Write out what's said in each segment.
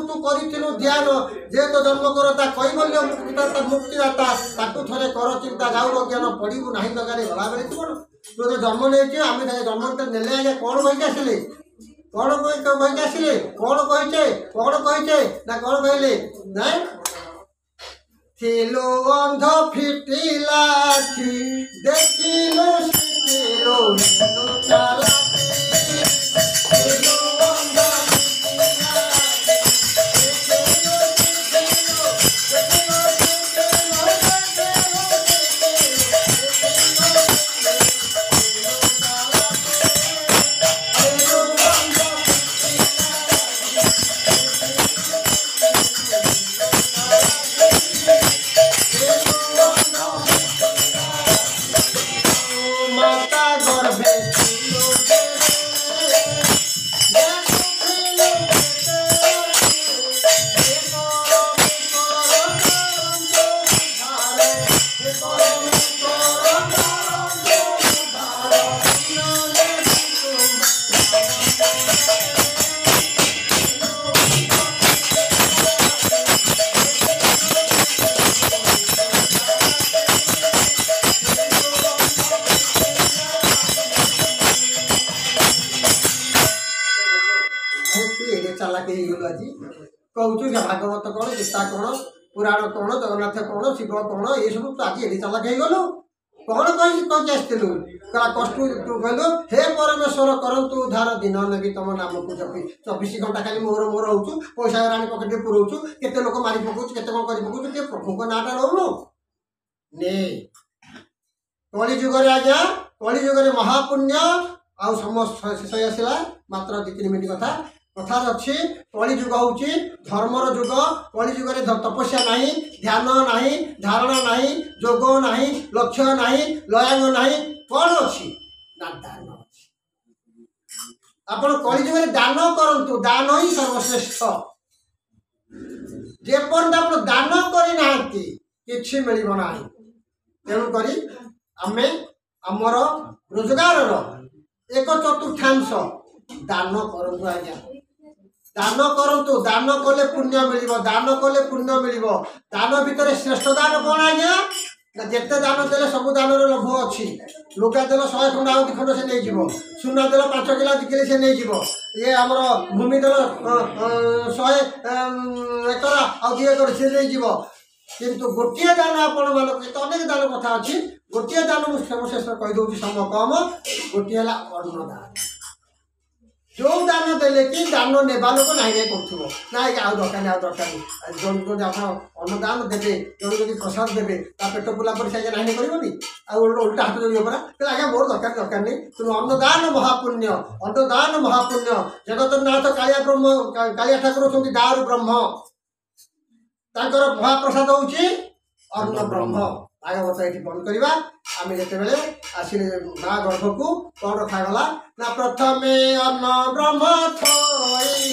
तू करिथिलु ध्यान जे तो जन्म करता कैवल्य मुक्तिदाता मुक्तिदाता ताकू थरे कर चिंता गाउर ज्ञान पड़िबु नाही दगारे गला बेले तू तो जन्म नहीं आम जन्म नेले आज्ञा कौन कहीकि आसिले कौन कहीकि आसिले कौन कहीचे ना कौन कहले ना थिलो अंध फिटिला देखिलो शिखिलो चाला कहूँ भागवत कौन गीता कौन पुराण कौन जगन्नाथ कौन शिव कौन ये सब तो आज एडी चालाक हो गलु कौन कही आसलु कष्ट तू कहलु हे परमेश्वर करंतु उद्धार दिन लगी तुम नाम को जपी 24 घंटा खाली मोर मोर होचु पैसा राणी पकेट पुरोचु केते लोक मारी पकाउछु केते कौन करी पकाउछु के प्रभु को नाटा रोनु ने कली जुग रे आज्ञा कली जुग रे महापुण्य आ समस्त शेष आसला मात्र 2-3 मिनिट कथा कथार अच्छी कली जुग हूँ धर्मर जुग कली जुग तपस्या नहीं ध्यान नहीं धारणा नहीं जोग नहीं लक्ष्य नहीं लयांग नहीं कौन अच्छी ना दान अच्छी आपण कली जुग दान करंतु दान ही सर्वश्रेष्ठ जेपर्यंत आप दान करना कि मिल ना तेणुक आमे आमर रोजगार 1/4 दान करूँ आज्ञा दान करंतु दान कले पुण्य मिल दान कले पुण्य मिल दान भितर श्रेष्ठ दान कौन आज्ञा ना जिते दान देले सब दान लोभ अच्छी लुगा देल 100 खंड आउ 2 खंड से नहीं जीव सुना देल 5 किलो 2 किलो से नहीं जीव ये आमर भूमि देल 100 एकर आउ 2 एकर से नहीं जीव किंतु गोटे दान आपण मानक अनेक दान कथा अच्छी गोटे दान मुझे सर्वश्रेष्ठ कहीदे समय कम गोटे है अन्नदान जो दान देले कि दान नेबा लोक नाई नाई करूँ ना आउ दरकार आउ दरकार जो आप अन्नदान देवे जो प्रसाद देवे पेट पुला पर से नाई करनी उल्टा हाथ जो पड़ा कहते आज्ञा मोर दरकार दरकार नहीं तेणु अन्नदान महापुण्य जगतनाथ कालिया ब्रह्म कालिया ठाकुर होती दारु ब्रह्म तांकर महाप्रसाद होची अन्न ब्रह्म भागवत ये बंद करवा आम जिते आसिले माँ गर्भ को कौन रखागला ना प्रथमे अन्न ब्रह्म थई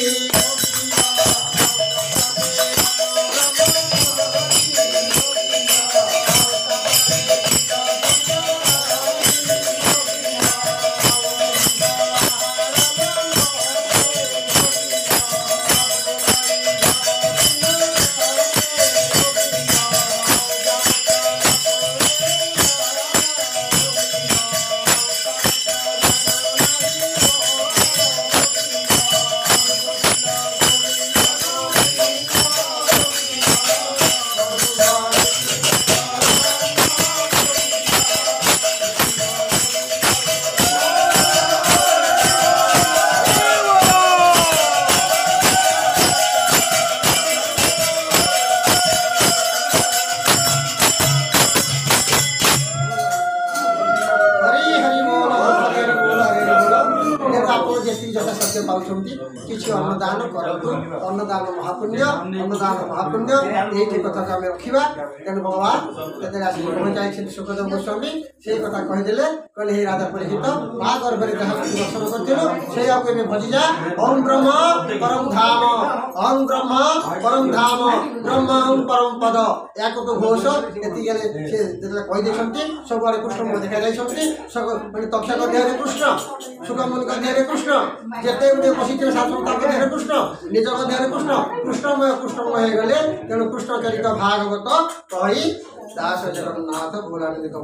किसी अन्नदान करतु अन्नदान महापुण्य यही कथा को आम रखा तेणु भगवान चाहिए सुखदेव गोस्वामी से कथा कहीदे कहले हे राजा परीक्षित माँ गर्भ में जहाँ दर्शन करूँ से आपको भजिजा ओम ब्रह्म परम धाम ओम ब्रह्म परम धाम ब्रह्म परम पद या तो घोष ये कहीदे सब आड़े कृष्ण देखा जाए तक्षक देह कृष्ण सुखमुनि देह कृष्ण जिते गुटे बसी शास्त्र देह कृष्ण कृष्ण निज मध्य कृष्ण कृष्णमय हो गले तेणु कृष्ण चरित भागवत कही दास जगन्नाथ भोलानंद